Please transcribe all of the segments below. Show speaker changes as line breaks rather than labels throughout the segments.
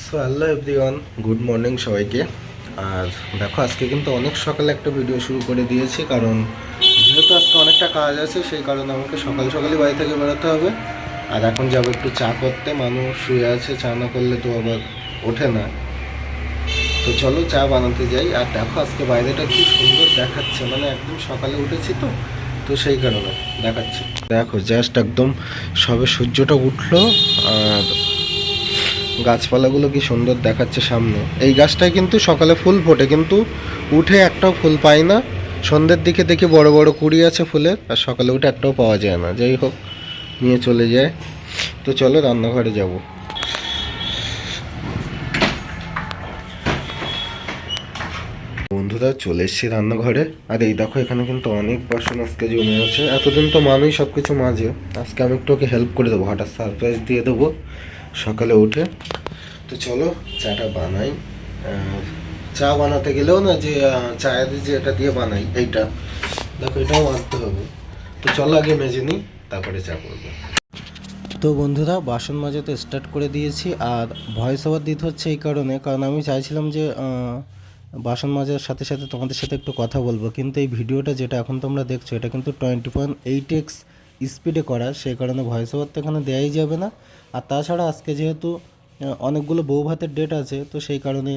So hello everyone, good morning সবাইকে। আর দেখো আজকে কিন্তু অনেক সকালে একটা ভিডিও শুরু করে দিয়েছি, কারণ যেহেতু আজকে অনেকটা কাজ আছে সেই কারণে আমাকে সকাল সকালই বাড়ি থেকে বেরোতে হবে। আর এখন যাবো একটু চা করতে, মানুষ শুয়ে আছে, চা না করলে তো আবার ওঠে না। তো চলো চা বানাতে যাই। আর দেখো আজকে বাইরেটা কি সুন্দর দেখাচ্ছে, মানে একদম সকালে উঠেছি তো তো সেই কারণে দেখাচ্ছে। দেখো জাস্ট একদম সবে সূর্যটা উঠলো আর গাছপালাগুলো কি সুন্দর দেখাচ্ছে সামনে। এই গাছটায় কিন্তু সকালে ফুল ফোটে, কিন্তু উঠে একটাও ফুল পাই না। সন্ধ্যের দিকে দেখি বড় বড় কুড়ি আছে ফুলের, আর সকালে উঠে একটাও পাওয়া যায় না। যাই হোক, নিয়ে চলে যায়। তো চলো রান্নাঘরে যাব। বন্ধুরা চলে এসেছি রান্নাঘরে। আর এই দেখো এখানে কিন্তু অনেক বাসন আজকে জমে আছে। এতদিন তো মানুষ সব কিছু মাজে, আজকে আমি একটু ওকে হেল্প করে দেবো, হঠাৎ সারপ্রাইজ দিয়ে দেবো সকালে উঠে। তো চলো চাটা বানাই। চা বানাতে গেলেও না, যে চায়ের যে এটা দিয়ে বানাই এইটা, দেখো এটাও মাজতে হবে। তো চলো আগে মেজে নিই, তারপরে চা করবো। তো বন্ধুরা বাসন মাজাতে স্টার্ট করে দিয়েছি। আর ভয়েস ওভার দিতে হচ্ছে এই কারণে, কারণ আমি চাইছিলাম যে বাসন মাজার সাথে সাথে তোমাদের সাথে একটু কথা বলবো, কিন্তু এই ভিডিওটা যেটা এখন তোমরা দেখছো এটা কিন্তু 20.8x স্পিডে করা, সেই কারণে ভয়েস ওভার তো এখানে দেওয়াই যাবে না। আর তাছাড়া আজকে যেহেতু অনেকগুলো বউ ভাতের ডেট আছে, তো সেই কারণে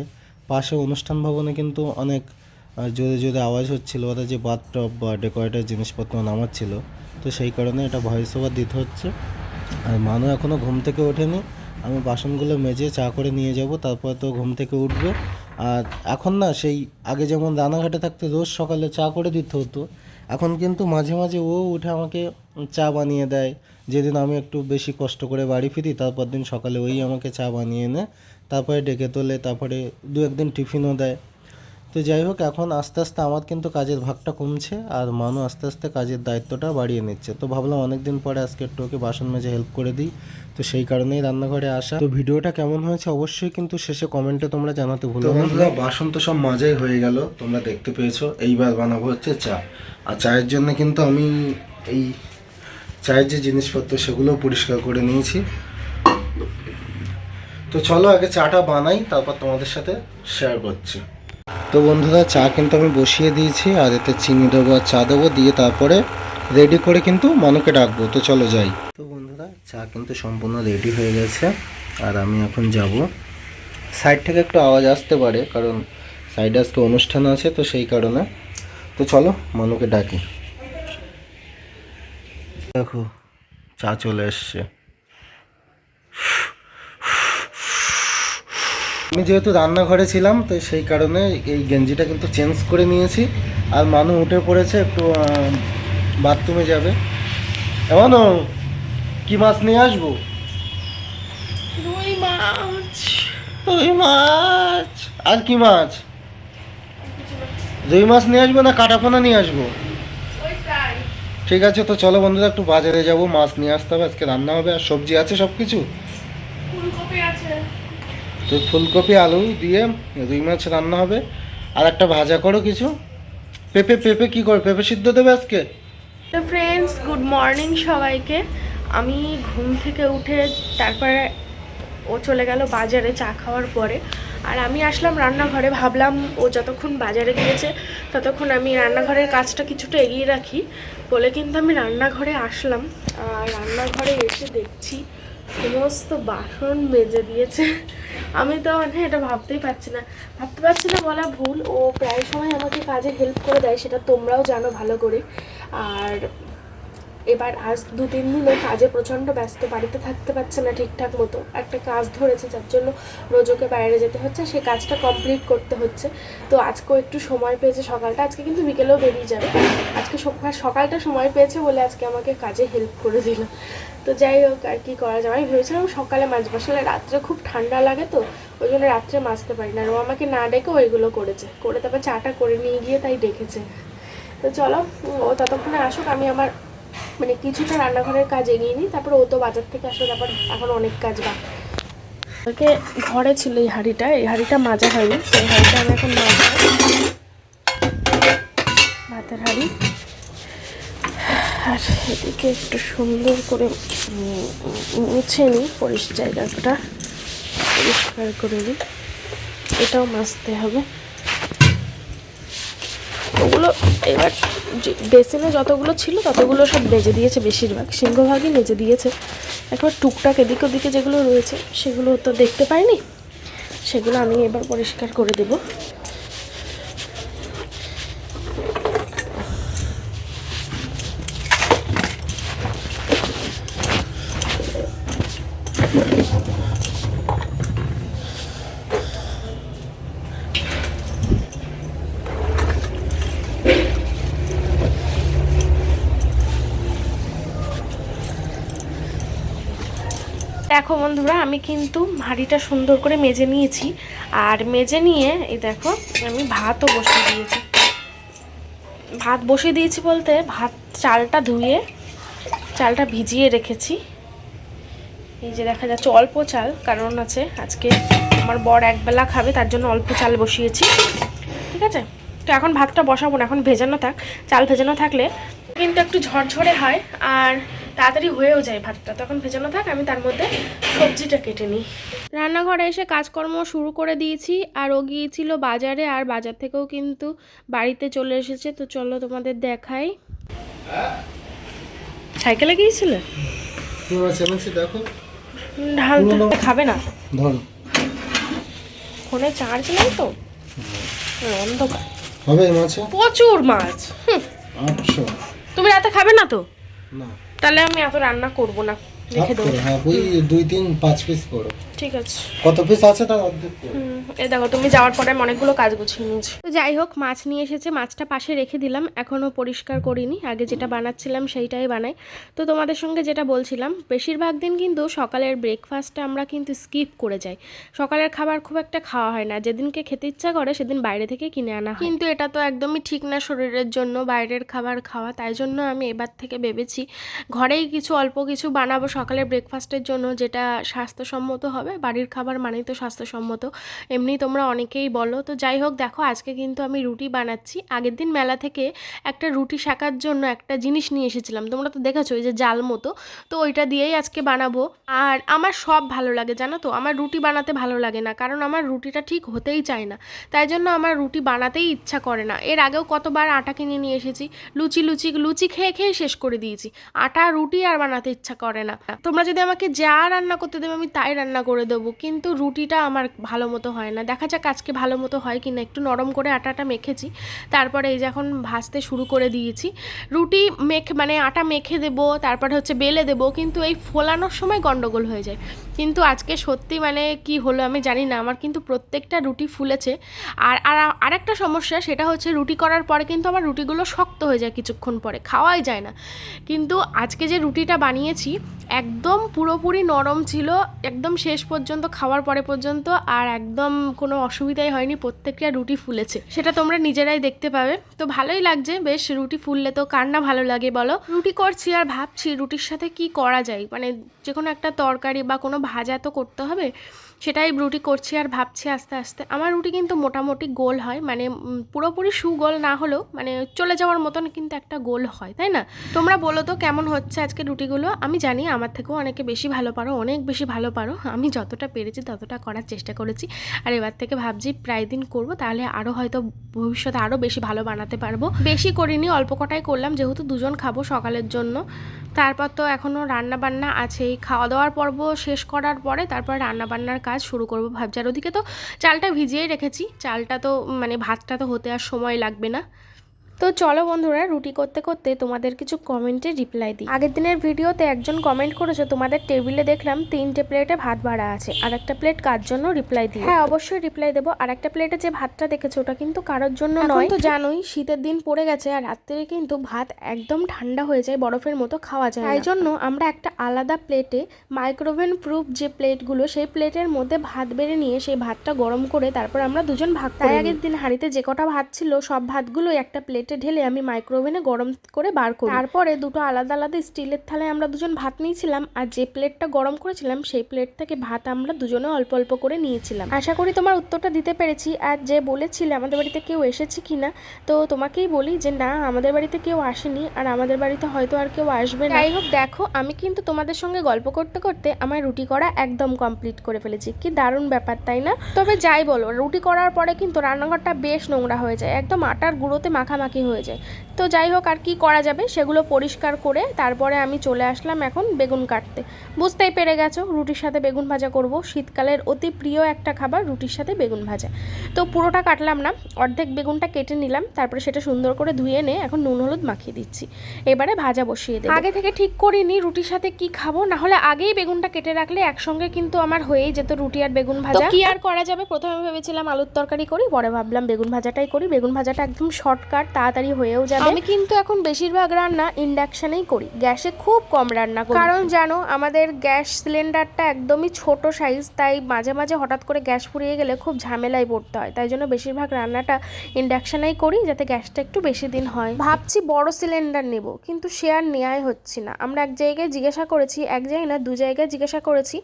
পাশে অনুষ্ঠান ভবনে কিন্তু অনেক জোরে জোরে আওয়াজ হচ্ছিলো, ওরা যে বাথটব বা ডেকোরেটের জিনিসপত্র নামাচ্ছিল, তো সেই কারণে এটা ভয়েস ওভার দিতে হচ্ছে। আর মানু এখনও ঘুম থেকে ওঠেনি। আমি বাসনগুলো মেজে চা করে নিয়ে যাব, তারপর তো ঘুম থেকে উঠবে। আর এখন না সেই আগে যেমন রানাঘাটে থাকতে রোজ সকালে চা করে দিতে হতো, এখন কিন্তু মাঝে মাঝে ও উঠে আমাকে চা বানিয়ে দেয়। যেদিন আমি একটু বেশি কষ্ট করে বাড়ি ফিরি, তারপর দিন সকালে ওই আমাকে চা বানিয়ে এনে তারপরে ডেকে তোলে, তারপরে দু একদিন টিফিনও দেয়। তো যাই হোক, এখন আস্তে আস্তে আমার কিন্তু কাজের ভাগটা কমছে, আর মানু আস্তে আস্তে কাজের দায়িত্বটা বাড়িয়ে নিচ্ছে। তো ভাবলাম অনেকদিন পরে আজকে একটু ওকে বাসন মেজে হেল্প করে দিই, তো সেই কারণেই রান্নাঘরে আসা। তো ভিডিওটা কেমন হয়েছে অবশ্যই কিন্তু শেষে কমেন্টে তোমরা জানাতে ভুলো না। বাসন তো সব মাজাই হয়ে গেল, তোমরা দেখতে পেয়েছো। এইবার বানাবো হচ্ছে চা। আর চায়ের জন্য কিন্তু আমি এই চায়ের যে জিনিসপত্র সেগুলোও পরিষ্কার করে নিয়েছি। তো চলো আগে চাটা বানাই, তারপর তোমাদের সাথে শেয়ার করছি। তো বন্ধুরা চা কিন্তু আমি বসিয়ে দিয়েছি, আর এতে চিনি দেবো আর চা দেবো, দিয়ে তারপরে রেডি করে কিন্তু মানুকে ডাকবো। তো চলো যাই। তো বন্ধুরা চা কিন্তু সম্পূর্ণ রেডি হয়ে গেছে, আর আমি এখন যাব। সাইড থেকে একটু আওয়াজ আসতে পারে, কারণ সাইডে আজকে অনুষ্ঠান আছে, তো সেই কারণে। তো চলো মানুকে ডাকি। দেখো চা চলে এসছে। আমি যেহেতু রান্নাঘরে ছিলাম, তো সেই কারণে এই গেঞ্জিটা কিন্তু চেঞ্জ করে নিয়েছি। আর মানু উঠে পড়েছে, একটু বাথরুমে যাবে। এমনও কি মাছ নিয়ে আসবো?
রুই মাছ।
রুই মাছ? আর কি মাছ? রুই মাছ নিয়ে আসবো না কাটাপোনা নিয়ে আসবো? ঠিক আছে, তো চলো বন্ধুরা একটু বাজারে যাব, মাছ নিয়ে আসতে হবে, আজকে রান্না হবে। আর সবজি আছে সব কিছু,
ফুলকপি আছে।
তো ফুলকপি আলু দিয়ে রুই মাছ রান্না হবে। আর একটা ভাজা করো কিছু। পেঁপে পেঁপে কি করো? পেঁপে সিদ্ধ দেবে আজকে?
তো ফ্রেন্ডস, গুড মর্নিং সবাইকে। আমি ঘুম থেকে উঠে তারপরে ও চলে গেল বাজারে চা খাওয়ার পরে, আর আমি আসলাম রান্নাঘরে। ভাবলাম ও যতক্ষণ বাজারে গিয়েছে ততক্ষণ আমি রান্নাঘরের কাজটা কিছুটা এগিয়ে রাখি বলে কিন্তু আমি রান্নাঘরে আসলাম। আর রান্নাঘরে এসে দেখছি সমস্ত বাসন মেজে দিয়েছে। আমি তো মানে এটা ভাবতে পারছি না বলা ভুল। ও প্রায় সময় আমাকে কাজে হেল্প করে দেয়, সেটা তোমরাও জানো ভালো করে। আর এবার আজ 2-3 দিনে কাজে প্রচণ্ড ব্যস্ত, বাড়িতে থাকতে পারছে না ঠিকঠাক মতো। একটা কাজ ধরেছে যার জন্য রোজ ওকে বাইরে যেতে হচ্ছে, সেই কাজটা কমপ্লিট করতে হচ্ছে। তো আজকেও একটু সময় পেয়েছে সকালটা, আজকে কিন্তু বিকেলেও বেরিয়ে যাবে। আজকে সকালটা সময় পেয়েছে বলে আজকে আমাকে কাজে হেল্প করে দিল। তো যাই হোক, আর কি করা যায়। আমি ভেবেছিলাম সকালে মাজবো, আসলে রাত্রে খুব ঠান্ডা লাগে, তো ওই জন্য রাত্রে মাজতে পারি না। আর ও আমাকে না ডেকে ওইগুলো করেছে, করে তারপর চাটা করে নিয়ে গিয়ে তাই ডেকেছে। তো চলো ও ততক্ষণে আসুক, আমি আমার মানে কিছুটা রান্নাঘরের কাজ এগিয়ে নিই, তারপর ও তো বাজার থেকে আসলে তারপর এখন অনেক কাজ বাকি। ওকে ঘরে ছিল এই হাঁড়িটা মাজা হয়নি, এই হাঁড়িটা আমি এখন মাজা, ভাতের হাঁড়ি। আর এদিকে একটু সুন্দর করে মুছে নিই জায়গাটা। পরিষ্কার করে নিই। এটাও মাজতে হবে। ওগুলো এবার বেসিনে যতগুলো ছিল ততগুলো সব মেজে দিয়েছে, বেশিরভাগ সিংহভাগই মেজে দিয়েছে। একবার টুকটাক এদিক ওদিকে যেগুলো রয়েছে সেগুলো তো দেখতে পাইনি, সেগুলো আমি এবার পরিষ্কার করে দেব। দেখো বন্ধুরা, আমি কিন্তু হাঁড়িটা সুন্দর করে মেজে নিয়েছি। আর মেজে নিয়ে এই দেখো আমি ভাতও বসিয়ে দিয়েছি। ভাত বসিয়ে দিয়েছি বলতে চালটা ধুয়ে চালটা ভিজিয়ে রেখেছি। এই যে দেখা যাচ্ছে অল্প চাল, কারণ আছে আজকে আমার বর একবেলা খাবে, তার জন্য অল্প চাল বসিয়েছি। ঠিক আছে, তো এখন ভাতটা বসাবো না, এখন ভেজানো থাক। চাল ভেজানো থাকলে কিন্তু একটু ঝরঝরে হয় আর তাড়াতাড়ি হয়েও যায় ভাতটা। তখন ভেজানো থাক, আমি তার মধ্যে সবজিটা কেটে নিই। রান্নাঘরে এসে কাজকর্ম শুরু করে দিয়েছি। আর ও গিয়েছিল বাজারে, আর বাজার থেকেও কিন্তু বাড়িতে চলে এসেছে। তো চলো তোমাদের দেখাই। সাইকেলে গিয়েছিলে?
দেখো
ঢাল তো খাবে না,
ধরো
ফোনে চার্জ নেই তো, অন্ধকার
হবে। মাছ
প্রচুর মাছ।
800।
তুমি রাতে খাবে না তো?
না,
তাহলে আমি এত রান্না করব না, রেখে দেবো।
হ্যাঁ, ওই 2 3 5 পিস করো।
ঠিক আছে,
কত পিস আছে তার অর্ধেক করো।
এই দেখো তুমি যাওয়ার পরে আমি অনেকগুলো কাজ গুছিয়ে নিয়েছি। তো যাই হোক, মাছ নিয়ে এসেছে, মাছটা পাশে রেখে দিলাম, এখনও পরিষ্কার করিনি। আগে যেটা বানাচ্ছিলাম সেইটাই বানাই। তো তোমাদের সঙ্গে যেটা বলছিলাম, বেশিরভাগ দিন কিন্তু সকালের ব্রেকফাস্টটা আমরা কিন্তু স্কিপ করে যাই। সকালের খাবার খুব একটা খাওয়া হয় না, যেদিনকে খেতে ইচ্ছা করে সেদিন বাইরে থেকে কিনে আনা হয়। কিন্তু এটা তো একদমই ঠিক না শরীরের জন্য বাইরের খাবার খাওয়া। তাই জন্য আমি এবার থেকে ভেবেছি ঘরেই কিছু অল্প কিছু বানাবো সকালের ব্রেকফাস্টের জন্য, যেটা স্বাস্থ্যসম্মত হবে। বাড়ির খাবার মানেই তো স্বাস্থ্যসম্মত, এমনি তোমরা অনেকেই বলো। তো যাই হোক, দেখো আজকে কিন্তু আমি রুটি বানাচ্ছি। আগের দিন মেলা থেকে একটা রুটি শাকার জন্য একটা জিনিস নিয়ে এসেছিলাম, তোমরা তো দেখেছো, ওই যে জাল মতো। তো ওইটা দিয়েই আজকে বানাবো। আর আমার সব ভালো লাগে জানো তো, আমার রুটি বানাতে ভালো লাগে না, কারণ আমার রুটিটা ঠিক হতেই চায় না। তাই জন্য আমার রুটি বানাতেই ইচ্ছা করে না। এর আগেও কতবার আটা কিনে নিয়ে এসেছি, লুচি খেয়ে খেয়ে শেষ করে দিয়েছি। আটা রুটি আর বানাতে ইচ্ছা করে না। তোমরা যদি আমাকে যা রান্না করতে দেবে আমি তাই রান্না করে দেবো, কিন্তু রুটিটা আমার ভালো মতো হয় না। দেখা যাক আজকে ভালো মতো হয় কি না। একটু নরম করে আটাটা মেখেছি, তারপরে এই যে এখন ভাজতে শুরু করে দিয়েছি। রুটি মানে আটা মেখে দেবো, তারপরে হচ্ছে বেলে দেবো, কিন্তু এই ফোলানোর সময় গন্ডগোল হয়ে যায়। কিন্তু আজকে সত্যি মানে কি হলো আমি জানি না, আমার কিন্তু প্রত্যেকটা রুটি ফুলেছে। আর আরেকটা সমস্যা, সেটা হচ্ছে রুটি করার পরে কিন্তু আমার রুটিগুলো শক্ত হয়ে যায়, কিছুক্ষণ পরে খাওয়াই যায় না। কিন্তু আজকে যে রুটিটা বানিয়েছি একদম পুরোপুরি নরম ছিল, একদম শেষ পর্যন্ত খাওয়ার পরে পর্যন্ত, আর একদম কোনো অসুবিধাই হয়নি। প্রত্যেকটা রুটি ফুলেছে, সেটা তোমরা নিজেরাই দেখতে পাবে। তো ভালোই লাগছে বেশ, রুটি ফুললে তো কার না ভালো লাগে বলো। রুটি করছি আর ভাবছি রুটির সাথে কি করা যায়, মানে যে কোনো একটা তরকারি বা কোনো ভাজা তো করতে হবে, সেটাই রুটি করছি আর ভাবছি আস্তে আস্তে। আমার রুটি কিন্তু মোটামুটি গোল হয়, মানে পুরোপুরি সুগোল না হলেও মানে চলে যাওয়ার মতন কিন্তু একটা গোল হয়, তাই না? তোমরা বলো তো কেমন হচ্ছে আজকে রুটিগুলো। আমি জানি আমার থেকেও অনেকে বেশি ভালো পারো, অনেক বেশি ভালো পারো। আমি যতটা পেরেছি ততটা করার চেষ্টা করেছি, আর এবার থেকে ভাবছি প্রায় দিন করবো, তাহলে আরও হয়তো ভবিষ্যতে আরও বেশি ভালো বানাতে পারবো। বেশি করিনি, অল্প কটাই করলাম, যেহেতু দুজন খাবো সকালের জন্য। তারপর তো এখনও রান্নাবান্না আছেই, খাওয়া দাওয়ার পর্ব শেষ করার পরে তারপর রান্নাবান্নার কাজ শুরু করবো ভাবছি। আর ওদিকে তো চালটা ভিজিয়েই রেখেছি, চালটা তো মানে ভাতটা তো হতে আর সময় লাগবে না। তো চলো বন্ধুরা, রুটি করতে করতে তোমাদের কিছু কমেন্টে রিপ্লাই দিই। আগের দিনের ভিডিওতে একজন কমেন্ট করেছো তোমাদের টেবিলে দেখলাম 3টে প্লেটে ভাত বাড়া আছে, আর একটা প্লেট কার জন্য, রিপ্লাই দিই। হ্যাঁ অবশ্যই রিপ্লাই দেবো। আর একটা প্লেটে যে ভাতটা দেখেছো ওটা কিন্তু কারোর জন্য নয়। তো জানোই শীতের দিন পড়ে গেছে, আর রাত্রে কিন্তু ভাত একদম ঠান্ডা হয়ে যায়, বরফের মতো খাওয়া যায়। তাই জন্য আমরা একটা আলাদা প্লেটে মাইক্রোওভেন প্রুফ যে প্লেটগুলো, সেই প্লেটের মধ্যে ভাত বেড়ে নিয়ে সেই ভাতটা গরম করে তারপর আমরা দুজন ভাগ করি। তাই আগের দিন হাঁড়িতে যে কটা ভাত ছিল সব ভাতগুলোই একটা প্লেটে প্লেটে ঢেলে আমি মাইক্রোওভেনে গরম করে বার করি। তারপরে দুটো আলাদা আলাদা স্টিলের থালায় আমরা দুজন ভাত নিয়েছিলাম, আর যে প্লেটটা গরম করেছিলাম সেই প্লেট থেকে ভাত আমরা দুজনে অল্প অল্প করে নিয়েছিলাম। আশা করি তোমার উত্তরটা দিতে পেরেছি। আর যে বলেছিলে আমাদের বাড়িতে কেউ এসেছে কিনা, তো তোমাকেই বলি যে না, আমাদের বাড়িতে কেউ আসেনি, আর আমাদের বাড়িতে হয়তো আর কেউ আসবে না। যাই হোক, দেখো আমি কিন্তু তোমাদের সঙ্গে গল্প করতে করতে আমার রুটি করা একদম কমপ্লিট করে ফেলেছি। কি দারুণ ব্যাপার, তাই না? তবে যাই বলো, রুটি করার পরে কিন্তু রান্নাঘরটা বেশ নোংরা হয়ে যায়, একদম আটার গুঁড়োতে মাখামাখি হয়ে যায়। তো যাই হোক, আর কি করা যাবে, সেগুলো পরিষ্কার করে তারপরে আমি চলে আসলাম এখন বেগুন কাটতে। বুঝতেই পেরে গেছো, রুটির সাথে বেগুন ভাজা করব। শীতকালের অতি প্রিয় একটা খাবার রুটির সাথে বেগুন ভাজা। তো পুরোটা কাটলাম না, অর্ধেক বেগুনটা কেটে নিলাম, তারপরে সেটা সুন্দর করে ধুয়ে নিয়ে এখন নুন হলুদ মাখিয়ে দিচ্ছি। এবারে ভাজা বসিয়ে দেব। আগে থেকে ঠিক করিনি রুটির সাথে কি খাবো, না হলে আগেই বেগুনটা কেটে রাখলে একসঙ্গে কিন্তু আমার হয়েই যেত রুটি আর বেগুন ভাজা। কি আর করা যাবে, প্রথমে ভেবেছিলাম আলুর তরকারি করি, পরে ভাবলাম বেগুন ভাজাটাই করি। বেগুন ভাজাটা একদম শর্টকাট, তাড়াতাড়ি হয়েও যাবে। আমি কিন্তু এখন বেশিরভাগ রান্না ইন্ডাকশনেই করি, গ্যাসে খুব কম রান্না করি। কারণ জানো, আমাদের গ্যাস সিলিন্ডারটা একদমই ছোট সাইজ, তাই মাঝে মাঝে হঠাৎ করে গ্যাস ফুরিয়ে গেলে খুব ঝামেলায় পড়তে হয়। তাই জন্য বেশিরভাগ রান্নাটা ইন্ডাকশনেই করি, যাতে গ্যাসটা একটু বেশি দিন হয়। ভাবছি বড় সিলিন্ডার নেব, কিন্তু সে আর নেওয়াই হচ্ছে না। আমরা এক জায়গায় জিজ্ঞাসা করেছি, এক জায়গায় না 2 জায়গায় জিজ্ঞাসা করেছি,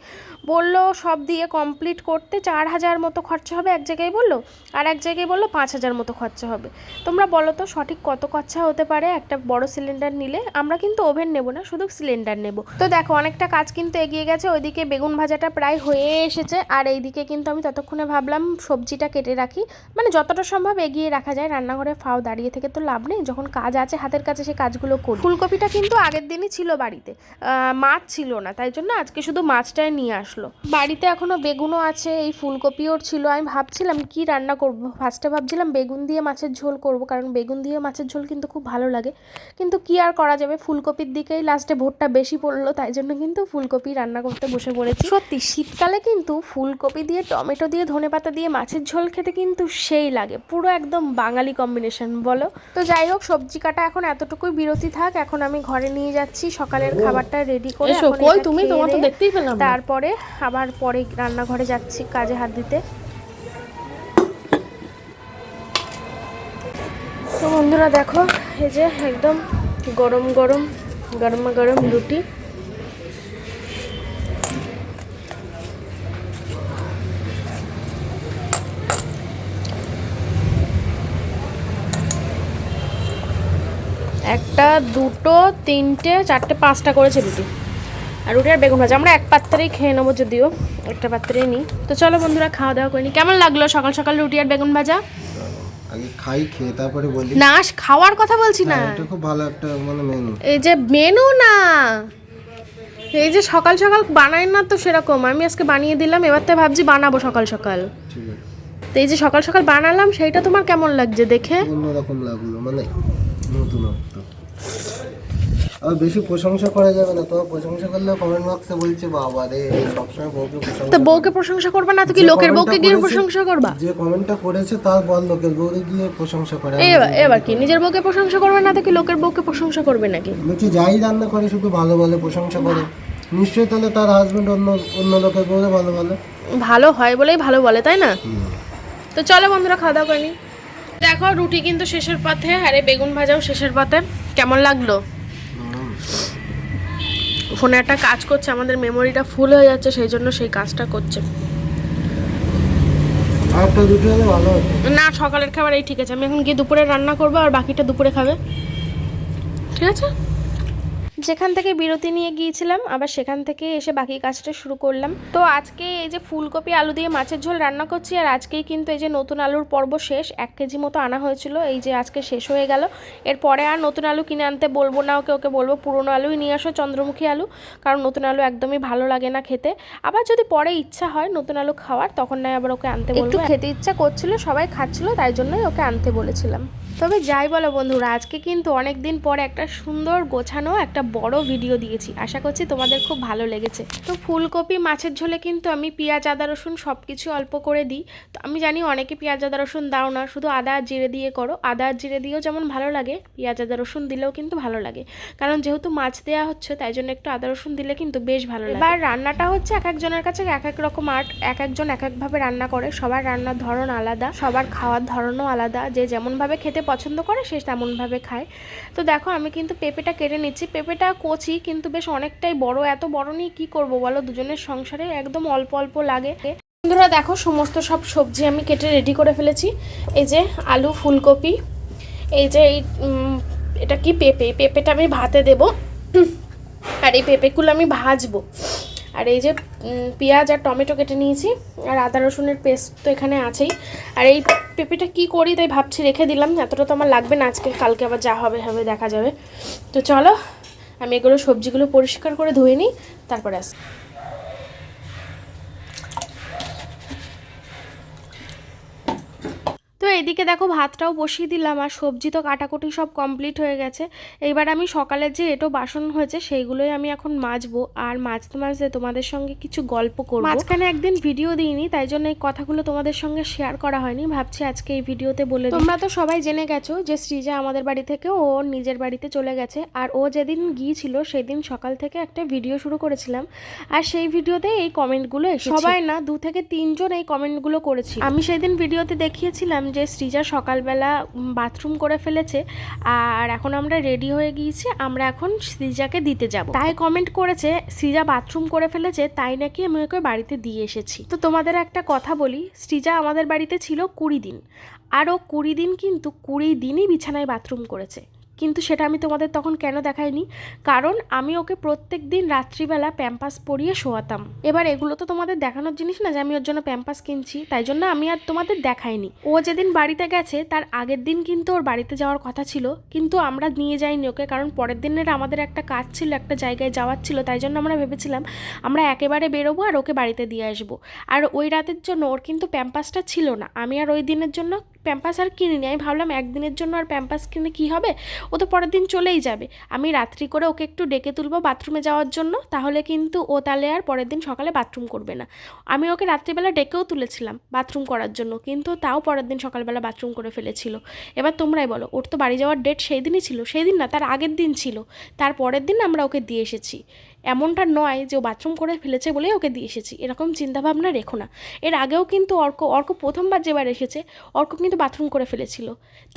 বললো সব দিয়ে কমপ্লিট করতে 4000 মতো খরচা হবে এক জায়গায় বললো, আর এক জায়গায় বললো 5000 মতো খরচা হবে। তোমরা বলো তো সঠিক কত খরচা হতে পারে একটা বড় সিলিন্ডার নিলে? আমরা কিন্তু ওভেন নেব না, শুধু সিলিন্ডার নেব। তো দেখো, অনেকটা কাজ কিন্তু এগিয়ে গেছে। ওইদিকে বেগুন ভাজাটা প্রায় হয়ে এসেছে, আর এইদিকে কিন্তু আমি ততক্ষণে ভাবলাম সবজিটা কেটে রাখি, মানে যতটা সম্ভব এগিয়ে রাখা যায়। রান্নাঘরে ফাও দাঁড়িয়ে থেকে তো লাভ নেই, যখন কাজ আছে হাতের কাছে সেই কাজগুলো করি। ফুলকপিটা কিন্তু আগের দিনই ছিল বাড়িতে, মাছ ছিল না, তাই জন্য আজকে শুধু মাছটাই নিয়ে আসলো। বাড়িতে এখনো বেগুনও আছে, এই ফুলকপিও ছিল। আমি ভাবছিলাম কি রান্না করব, ফার্স্টে ভাবছিলাম বেগুন দিয়ে মাছের ঝোল করব, কারণ বেগুন দিয়ে মাছের ঝোল কিন্তু খুব ভালো লাগে। কিন্তু কি আর করা যাবে, ফুলকপির দিকেই লাস্টে ভোটটা বেশি পড়লো, তাই জন্য কিন্তু ফুলকপি রান্না করতে বসে পড়েছি। সত্যি শীতকালে কিন্তু ফুলকপি দিয়ে টমেটো দিয়ে ধনেপাতা দিয়ে মাছের ঝোল খেতে কিন্তু সেই লাগে, পুরো একদম বাঙালি কম্বিনেশন বলো। তো যাই হোক, সবজি কাটা এখন এতটুকুই বিরতি থাক। এখন আমি ঘরে নিয়ে যাচ্ছি সকালের খাবারটা রেডি করে। তুমি তোমার তো দেখতেই পেলাম, তারপরে আবার পরে রান্নাঘরে যাচ্ছি কাজে হাত দিতে। তো বন্ধুরা দেখো, এই যে একদম গরম গরম গরমা গরম রুটি। একটা, দুটো, তিনটে, চারটে, 5টা করেছে রুটি, আর রুটি আর বেগুন ভাজা। আমরা এক পাত্রেই খেয়ে নেবো, যদিও একটা পাত্রেই নিই। তো চলো বন্ধুরা, খাওয়া দাওয়া করে নিই। কেমন লাগলো সকাল সকাল রুটি আর বেগুন ভাজা?
আগে খাই, খেয়ে তারপরে বলি।
না, খাওয়ার কথা বলছি না,
এটা খুব ভালো একটা মানে মেনু।
এই যে মেনু না, এই যে সকাল সকাল বানাই না তো সেরকম, আমি আজকে বানিয়ে দিলাম, এবার তো ভাবছি বানাবো সকাল সকাল।
ঠিক আছে,
তো এই যে সকাল সকাল বানালাম, সেইটা তোমার কেমন লাগছে দেখে?
অন্যরকম লাগলো, মানে নতুনত্ব। আর বেশি প্রশংসা করা যাবে না, তো প্রশংসা করলে কমেন্ট বক্সে বলছে বাবা রে সবসময় বউকে প্রশংসা।
তো বউকে প্রশংসা করবে না তো কি লোকের বউকে গিয়ে প্রশংসা করবা?
যে কমেন্টটা করেছে তার বল লোকের বউকে গিয়ে প্রশংসা করে।
এবার কি নিজের বউকে প্রশংসা করবে না তো কি লোকের বউকে প্রশংসা করবে নাকি?
বলছি যাই রান্না করে শুধু ভালো বলে, প্রশংসা করে, নিশ্চয়ই তাহলে তার হাজবেন্ড অন্য লোকের বউকে ভালো বলে। ভালো
হয় বলেই ভালো বলে, তাই না? তো চলো বন্ধুরা, খাওয়া দাওয়া করে নিই। দেখো রুটি কিন্তু শেষের পথে, আরে বেগুন ভাজাও শেষের পথে। কেমন লাগলো? ফোনে একটা কাজ করছে, আমাদের মেমোরিটা ফুল হয়ে যাচ্ছে, সেই জন্য সেই কাজটা করছে। না, সকালের খাবার এই ঠিক আছে। আমি এখন গিয়ে দুপুরে রান্না করবো, আর বাকিটা দুপুরে খাবে, ঠিক আছে? যেখান থেকে বিরতি নিয়ে গিয়েছিলাম আবার সেখান থেকে এসে বাকি কাজটা শুরু করলাম। তো আজকে এই যে ফুলকপি আলু দিয়ে মাছের ঝোল রান্না করছি, আর আজকেই কিন্তু এই যে নতুন আলুর পর্ব শেষ। 1 কেজি মতো আনা হয়েছিল, এই যে আজকে শেষ হয়ে গেল। এরপরে আর নতুন আলু কিনে আনতে বলবো না ওকে বলবো পুরনো আলুই নিয়ে আসো, চন্দ্রমুখী আলু, কারণ নতুন আলু একদমই ভালো লাগে না খেতে। আবার যদি পরে ইচ্ছা হয় নতুন আলু খাওয়ার, তখন নয় আবার ওকে আনতে বলবো। খেতে ইচ্ছা করছিল, সবাই খাচ্ছিল, তাই জন্যই ওকে আনতে বলেছিলাম। তবে যাই বলো বন্ধুরা, আজকে কিন্তু অনেক দিন পরে একটা সুন্দর গোছানো একটা বড় ভিডিও দিয়েছি, আশা করছি তোমাদের খুব ভালো লেগেছে। তো ফুলকপি মাছের ঝোলে কিন্তু আমি পেঁয়াজ আদা রসুন সব কিছু অল্প করে দিই। তো আমি জানি অনেকে পেঁয়াজ আদা রসুন দাও না, শুধু আদা আর জিরে দিয়ে করো। আদা আর জিরে দিয়েও যেমন ভালো লাগে, পেঁয়াজ আদা রসুন দিলেও কিন্তু ভালো লাগে, কারণ যেহেতু মাছ দেওয়া হচ্ছে তাই জন্য একটু আদা রসুন দিলে কিন্তু বেশ ভালো লাগে। এবার রান্নাটা হচ্ছে এক একজনের কাছে এক এক রকম আর্ট, এক একজন এক একভাবে রান্না করে, সবার রান্নার ধরন আলাদা, সবার খাওয়ার ধরনও আলাদা, যে যেমনভাবে খেতে পছন্দ করে সে তেমনভাবে খায়। তো দেখো আমি কিন্তু পেঁপেটা কেটে নিচ্ছি। পেঁপেটা কচি কিন্তু বেশ অনেকটাই বড়। এত বড় নিয়ে কী করবো বলো, দুজনের সংসারে একদম অল্প অল্প লাগে। বন্ধুরা দেখো সমস্ত সব সবজি আমি কেটে রেডি করে ফেলেছি। এই যে আলু, ফুলকপি, এই যে এটা কি পেঁপেটা আমি ভাতে দেব, আর এই পেঁপেগুলো আমি ভাজবো। আর এই যে পেঁয়াজ আর টমেটো কেটে নিয়েছি, আর আদা রসুনের পেস্ট তো এখানে আছেই। আর এই পেঁপেটা কি করি তাই ভাবছি রেখে দিলাম, এতটা তো আমার লাগবে না আজকে, কালকে আবার যা হবে হবে দেখা যাবে। তো চলো আমি এগুলো সবজিগুলো পরিষ্কার করে ধুয়ে নিই, তারপরে আসি। তো এদিকে দেখো ভাতটাও বসিয়ে দিলাম, আর সবজি তো কাটাকুটি সব কমপ্লিট হয়ে গেছে। এইবার আমি সকালের যে এটো বাসন হয়েছে সেইগুলোই আমি এখন মাজবো, আর মাজতে মাজতে তোমাদের সঙ্গে কিছু গল্প করবো। মাঝখানে একদিন ভিডিও দিইনি, তাই জন্য এই কথাগুলো তোমাদের সঙ্গে শেয়ার করা হয়নি, ভাবছি আজকে এই ভিডিওতে বলে। তোমরা তো সবাই জেনে গেছো যে সৃজা আমাদের বাড়ি থেকে ওর নিজের বাড়িতে চলে গেছে, আর ও যেদিন গিয়েছিল সেদিন সকাল থেকে একটা ভিডিও শুরু করেছিলাম, আর সেই ভিডিওতে এই কমেন্টগুলো এসেছে। সবাই না 2 থেকে 3 জন এই কমেন্টগুলো করেছি। আমি সেদিন ভিডিওতে দেখিয়েছিলাম যে সৃজা সকালবেলা বাথরুম করে ফেলেছে, আর এখন আমরা রেডি হয়ে গিয়েছি, আমরা এখন সৃজাকে দিতে যাব। তাই কমেন্ট করেছে সৃজা বাথরুম করে ফেলেছে, তাই নাকি আমি ওকে বাড়িতে দিয়ে এসেছি। তো তোমাদের একটা কথা বলি, সৃজা আমাদের বাড়িতে ছিল 20 দিন, আর ও 20 দিন কিন্তু 20 দিনই বিছানায় বাথরুম করেছে। কিন্তু সেটা আমি তোমাদের তখন কেন দেখাইনি, কারণ আমি ওকে প্রত্যেক দিন রাত্রিবেলা প্যাম্পাস পরিয়ে শোয়াতাম। এবার এগুলো তো তোমাদের দেখানোর জিনিস না যে আমি ওর জন্য প্যাম্পাস কিনছি, তাই জন্য আমি আর তোমাদের দেখাইনি। ও যেদিন বাড়িতে গেছে তার আগের দিন কিন্তু ওর বাড়িতে যাওয়ার কথা ছিল, কিন্তু আমরা নিয়ে যাইনি ওকে, কারণ পরের দিনের আমাদের একটা কাজ ছিল, একটা জায়গায় যাওয়ার ছিল, তাই জন্য আমরা ভেবেছিলাম আমরা একেবারে বেরোবো আর ওকে বাড়িতে দিয়ে আসবো। আর ওই রাতের জন্য ওর কিন্তু প্যাম্পাসটা ছিল না, আমি আর ওই দিনের জন্য প্যাম্পাস আর কিনিনি। আমি ভাবলাম একদিনের জন্য আর প্যাম্পাস কিনে কী হবে, ও তো পরের দিন চলেই যাবে। আমি রাত্রি করে ওকে একটু ডেকে তুলবো বাথরুমে যাওয়ার জন্য, তাহলে কিন্তু ও তাহলে আর পরের দিন সকালে বাথরুম করবে না। আমি ওকে রাত্রিবেলা ডেকেও তুলেছিলাম বাথরুম করার জন্য, কিন্তু তাও পরের দিন সকালবেলা বাথরুম করে ফেলেছিল। এবার তোমরাই বলো, ওর তো বাড়ি যাওয়ার ডেট সেই দিনই ছিল, সেই দিন না তার আগের দিন ছিল, তার পরের দিন আমরা ওকে দিয়ে এসেছি। এমনটা নয় যে ও বাথরুম করে ফেলেছে বলেই ওকে দিয়ে এসেছি, এরকম চিন্তাভাবনা রেখো না। এর আগেও কিন্তু অর্ক প্রথমবার যেবার এসেছে অর্ক কিন্তু বাথরুম করে ফেলেছিল,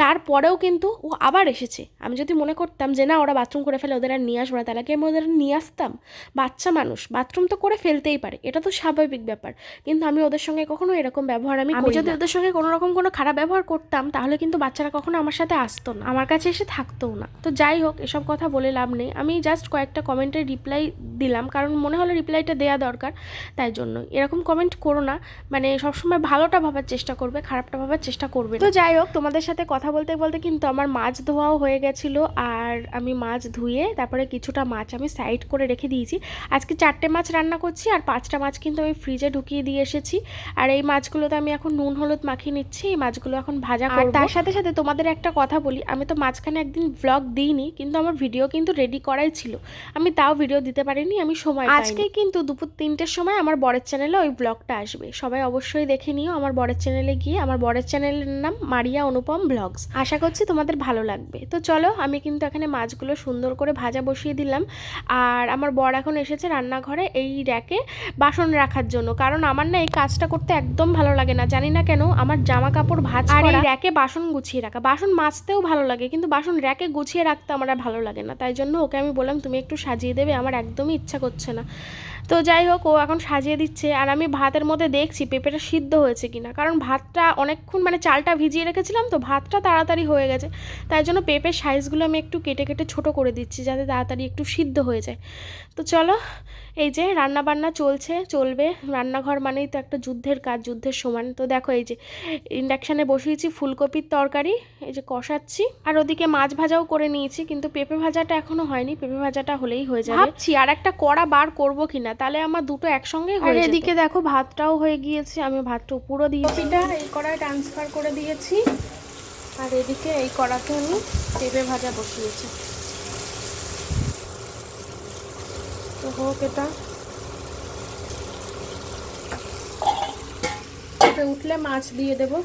তারপরেও কিন্তু ও আবার এসেছে। আমি যদি মনে করতাম যে না ওরা বাথরুম করে ফেলে ওদের আর নিয়ে আসবো না, তাহলে কি আমি ওদের নিয়ে আসতাম? বাচ্চা মানুষ বাথরুম তো করে ফেলতেই পারে, এটা তো স্বাভাবিক ব্যাপার, কিন্তু আমি ওদের সঙ্গে কখনো এরকম ব্যবহার আমি যদি ওদের সঙ্গে কোনো রকম কোনো খারাপ ব্যবহার করতাম, তাহলে কিন্তু বাচ্চারা কখনো আমার সাথে আসতো না, আমার কাছে এসে থাকতোও না। তো যাই হোক, এসব কথা বলে লাভ নেই, আমি জাস্ট কয়েকটা কমেন্টের রিপ্লাই দিলাম, কারণ মনে হলো রিপ্লাইটা দেওয়া দরকার, তাই জন্য। এরকম কমেন্ট করো না, মানে সবসময় ভালোটা ভাবার চেষ্টা করবে, খারাপটা ভাবার চেষ্টা করবে না। তো যাই হোক, তোমাদের সাথে কথা বলতে বলতে কিন্তু আমার মাছ ধোয়াও হয়ে গেছিলো, আর আমি মাছ ধুয়ে তারপরে কিছুটা মাছ আমি সাইড করে রেখে দিয়েছি। আজকে 4টে মাছ রান্না করছি, আর 5টা মাছ কিন্তু আমি ফ্রিজে ঢুকিয়ে দিয়ে এসেছি, আর এই মাছগুলোতে আমি এখন নুন হলুদ মাখিয়ে নিচ্ছি। এই মাছগুলো এখন ভাজা করব। আর তার সাথে সাথে তোমাদের একটা কথা বলি, আমি তো মাঝখানে একদিন ব্লগ দিইনি, কিন্তু আমার ভিডিও কিন্তু রেডি করাই ছিল, আমি তাও ভিডিও দিতে পারিনি, আমি সময় পাইনি। আজকে কিন্তু দুপুর 3টের সময় আমার বরের চ্যানেলে ওই ব্লগটা আসবে, সবাই অবশ্যই দেখে নিও আমার বরের চ্যানেলে গিয়ে। আমার বরের চ্যানেলের নাম মারিয়া অনুপম ব্লগস, আশা করছি তোমাদের ভালো লাগবে। তো চলো, আমি কিন্তু এখানে মাছগুলো সুন্দর করে ভাজা বসিয়ে দিলাম, আর আমার বর এখন এসেছে রান্নাঘরে এই র্যাকে বাসন রাখার জন্য, কারণ আমার না এই কাজটা করতে একদম ভালো লাগে না, জানি না কেন। আমার জামা কাপড় ভাঁজ করা, আর এই র্যাকে বাসন গুছিয়ে রাখা, বাসন মাজতেও ভালো লাগে, কিন্তু বাসন র্যাকে গুছিয়ে রাখতে আমার আর ভালো লাগে না, তাই জন্য ওকে আমি বললাম তুমি একটু সাজিয়ে দেবে, আমার একদমই ইচ্ছা করছে না। তো যাই হোক, ও এখন সাজিয়ে দিচ্ছে, আর আমি ভাতের মধ্যে দেখছি পেঁপেটা সিদ্ধ হয়েছে কিনা, কারণ ভাতটা অনেকক্ষণ মানে চালটা ভিজিয়ে রেখেছিলাম, তো ভাতটা তাড়াতাড়ি হয়ে গেছে, তাই জন্য পেঁপের সাইজগুলো আমি একটু কেটে কেটে ছোটো করে দিচ্ছি, যাতে তাড়াতাড়ি একটু সিদ্ধ হয়ে যায়। তো চলো, এই যে রান্না বান্না চলবে, রান্নাঘর মানেই তো একটা যুদ্ধের কাজ, যুদ্ধের সমান। তো দেখো, এই যে ইন্ডাকশানে বসিয়েছি ফুলকপির তরকারি, এই যে কষাচ্ছি, আর ওদিকে মাছ ভাজাও করে নিয়েছি, কিন্তু পেঁপে ভাজাটা এখনো হয়নি, পেঁপে ভাজাটা হলেই হয়ে যাবে। ভাবছি আর একটা কড়া বার করবো কিনা, তাহলে আমার দুটো একসঙ্গে হয়ে যাবে। এদিকে দেখো ভাতটাও হয়ে গিয়েছে, আমি ভাতটা পুরো দিয়েছি, এই কড়ায় ট্রান্সফার করে দিয়েছি, আর এদিকে এই কড়াতে আমি পেঁপে ভাজা বসিয়েছি। তো হোক, এটা উঠলে মাছ দিয়ে দেবো,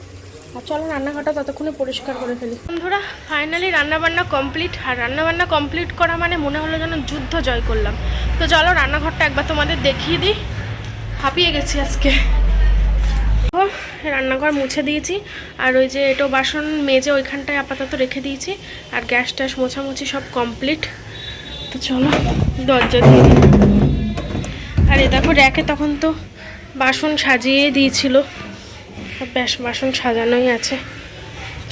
আর চলো রান্নাঘরটা ততক্ষণে পরিষ্কার করে ফেলি। বন্ধুরা, ফাইনালি রান্নাবান্না কমপ্লিট, আর রান্নাবান্না কমপ্লিট করা মানে মনে হলো যেন যুদ্ধ জয় করলাম। তো চলো রান্নাঘরটা একবার তোমাদের দেখিয়ে দিই, হাঁপিয়ে গেছি আজকে। রান্নাঘর মুছে দিয়েছি, আর ওই যে এটো বাসন মেজে ওইখানটায় আপাতত রেখে দিয়েছি, আর গ্যাস ট্যাস মোছামুছি সব কমপ্লিট। তো চলো দরজা দিয়ে দিই। আর এ দেখো র্যাকে তখন তো বাসন সাজিয়ে দিয়েছিল, বেশ বাসন সাজানোই আছে।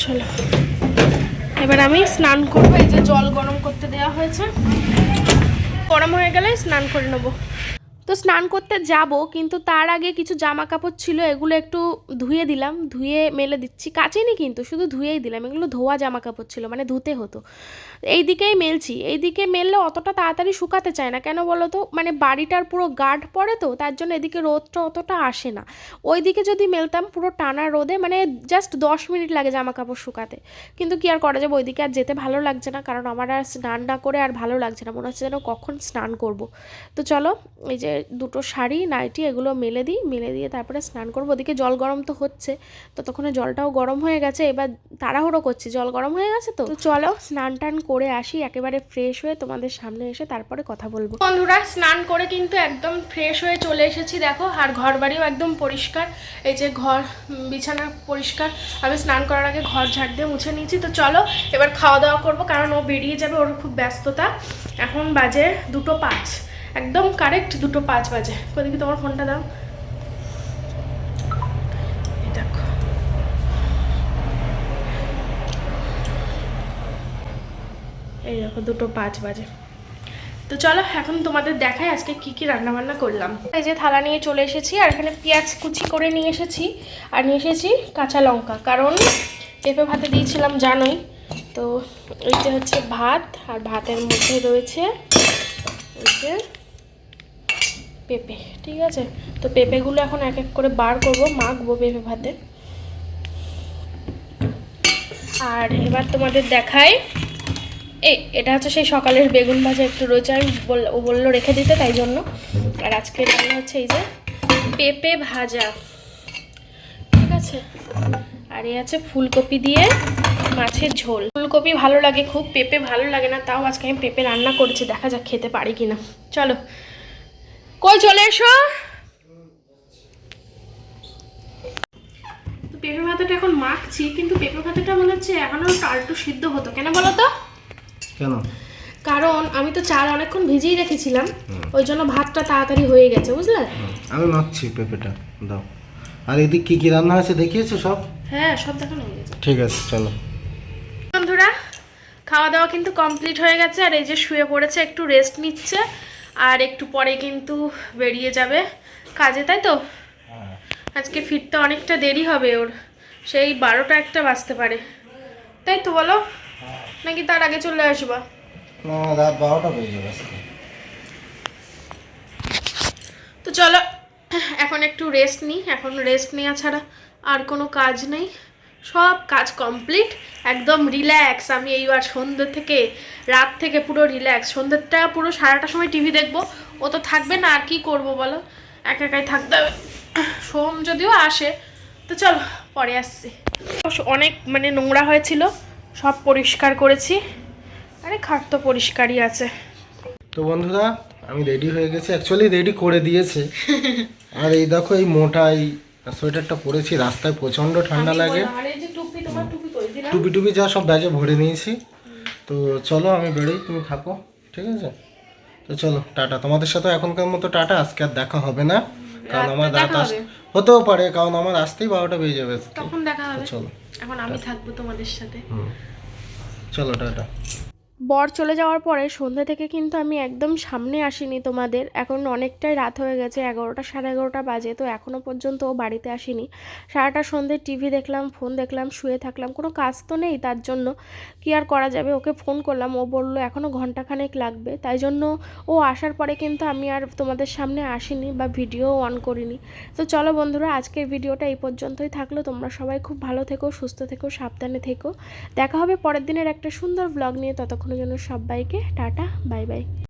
চলো এবার আমি স্নান করবো। এই যে জল গরম করতে দেওয়া হয়েছে, গরম হয়ে গেলে স্নান করে নেবো। তো স্নান করতে যাব, কিন্তু তার আগে কিছু জামা কাপড় ছিল, এগুলো একটু ধুয়ে দিলাম, ধুয়ে মেলে দিচ্ছি। কাচিনি কিন্তু, শুধু ধুয়েই দিলাম। এগুলো ধোয়া জামা কাপড় ছিল, মানে ধুতে হতো। এই দিকেই মেলছি, এই দিকে মেললে অতটা তাড়াতাড়ি শুকাতে চায় না, কেন বলো তো, মানে বাড়িটার পুরো গার্ড পড়ে তো, তার জন্য এদিকে রোদটা অতটা আসে না। ওই দিকে যদি মেলতাম পুরো টানা রোদে, মানে জাস্ট 10 মিনিট লাগে জামা কাপড় শুকাতে। কিন্তু কি আর করা যাবে, ওইদিকে আর যেতে ভালো লাগছে না, কারণ আমার আর স্নান না করে আর ভালো লাগছে না, মনে হচ্ছে যেন কখন স্নান করব। তো চলো এই যে দুটো শাড়ি নাইটি এগুলো মেলে দিই, মেলে দিয়ে তারপরে স্নান করবো। ওদিকে জল গরম তো হচ্ছে, ততক্ষণে জলটাও গরম হয়ে গেছে। এবার তাড়াহুড়ো করছি, জল গরম হয়ে গেছে তো চলো স্নান টান করে আসি, একেবারে ফ্রেশ হয়ে তোমাদের সামনে এসে তারপরে কথা বলবো। বন্ধুরা স্নান করে কিন্তু একদম ফ্রেশ হয়ে চলে এসেছি দেখো, আর ঘর বাড়িও একদম পরিষ্কার। এই যে ঘর বিছানা পরিষ্কার, আমি স্নান করার আগে ঘর ঝাড় দিয়ে মুছে নিয়েছি। তো চলো এবার খাওয়া দাওয়া করবো, কারণ ও বেরিয়ে যাবে, ওর খুব ব্যস্ততা। এখন বাজে 2:05, একদম কারেক্ট 2:05 বাজে। ওদিকে তোমার ফোনটা দাও, এই দেখো। এই দেখো 2:05 বাজে। তো চলো এখন তোমাদের দেখাই আজকে কি কি রান্না বান্না করলাম। এই যে থালা নিয়ে চলে এসেছি, আর এখানে পেঁয়াজ কুচি করে নিয়ে এসেছি, আর নিয়ে এসেছি কাঁচা লঙ্কা, কারণ পেঁপে ভাতে দিয়েছিলাম জানোই তো। এই যে হচ্ছে ভাত, আর ভাতের মধ্যে রয়েছে ওই যে পেঁপে, ঠিক আছে। তো পেঁপেগুলো এখন এক এক করে বার করবো, মাখবো পেঁপে ভাতে। আর এবার তোমাদের দেখাই, এটা হচ্ছে সেই সকালের বেগুন ভাজা একটু রয়েছে, আমি ও বললো রেখে দিতে, তাই জন্য। আর আজকে রান্না হচ্ছে এই যে পেঁপে ভাজা, ঠিক আছে। আর এই আছে ফুলকপি দিয়ে মাছের ঝোল। ফুলকপি ভালো লাগে খুব, পেঁপে ভালো লাগে না, তাও আজকে আমি পেঁপে রান্না করেছি, দেখা যাক খেতে পারি কিনা। চলো কই চলে এসো। তো পেঁপে ভাতাটা এখন মাখছি, কিন্তু পেঁপে ভাতাটা মনে হচ্ছে এখনো একটু সিদ্ধ হতো, কেন বলো তো?
কেন?
কারণ আমি তো চাল অনেকক্ষণ ভিজিয়ে রেখেছিলাম, ওই জন্য ভাতটা তাড়াতাড়ি হয়ে গেছে, বুঝলে।
আমি মাখছি পেঁপেটা, দাও। আর এদিক কি কি রান্না হয়েছে দেখিয়েছো সব?
হ্যাঁ সব দেখানো হয়ে গেছে।
ঠিক আছে চলো।
বন্ধুরা খাওয়া দাওয়া কিন্তু কমপ্লিট হয়ে গেছে, আর এই যে শুয়ে পড়েছে, একটু রেস্ট নিচ্ছে, আর একটু পরে কিন্তু বেরিয়ে যাবে কাজে, তাই তো। আজকে ফিরতে অনেকটা দেরি হবে ওর, সেই 12টা-1টা বাজতে পারে, তাই তো বলো, নাকি তার আগে চলে আসবা?
না, রাত 12টা বেজে যাবে আজকে।
তো চলো এখন একটু রেস্ট নিই, এখন রেস্ট নেওয়া ছাড়া আর কোনো কাজ নেই, সব কাজ কমপ্লিট, একদম রিল্যাক্স। আমি এইবার সন্ধ্যে থেকে রাত থেকে পুরো রিল্যাক্স, সন্ধ্যেটা পুরো সারাটা সময় টিভি দেখবো, ও তো থাকবে না, আর কি করব বলো, একা একাই থাকতে হবে। সোম যদিও আসে, তো চলো পরে আসছি। অনেক মানে নোংরা হয়েছিল, সব পরিষ্কার করেছি, আরে খাট তো পরিষ্কারই আছে।
তো বন্ধুরা আমি রেডি হয়ে গেছি, অ্যাকচুয়ালি রেডি করে দিয়েছে। আর এই দেখো এই মোটা এই সোয়েটারটা পরেছি, রাস্তায় প্রচণ্ড ঠান্ডা লাগে। টুপি টুপি যা সব ব্যাগে ভরে নিয়েছি। তো চলো আমি বেরোই, তুমি থাকো, ঠিক আছে। তো চলো টাটা, তোমাদের সাথে এখনকার মতো টাটা, আজকে আর দেখা হবে না, কারণ আমার রাত হতেও পারে, কারণ আমার আসতেই 12টা বেজে যাবে,
তখন দেখা হবে।
চলো
এখন আমি থাকবো তোমাদের সাথে।
চলো টাটা।
বর চলে যাওয়ার পরে সন্ধ্যা থেকে কিন্তু আমি একদম সামনে আসিনি তোমাদের, এখন অনেকটাই রাত হয়ে গেছে, 11টা 11:30 বাজে, তো এখনও পর্যন্ত ও বাড়িতে আসেনি। সারাটা সন্ধ্যে টিভি দেখলাম, ফোন দেখলাম, শুয়ে থাকলাম, কোনো কাজ তো নেই, তার জন্য কি আর করা যাবে। ওকে ফোন করলাম, ও বললো এখনও ঘন্টাখানেক লাগবে, তাই জন্য ও আসার পরে কিন্তু আমি আর তোমাদের সামনে আসিনি বা ভিডিও অন করিনি। তো চলো বন্ধুরা আজকের ভিডিওটা এই পর্যন্তই থাকলো, তোমরা সবাই খুব ভালো থেকো, সুস্থ থেকো, সাবধানে থেকো, দেখা হবে পরের দিনের একটা সুন্দর ব্লগ নিয়ে। ততক্ষণের জন্য সবাইকে টাটা, বাই বাই।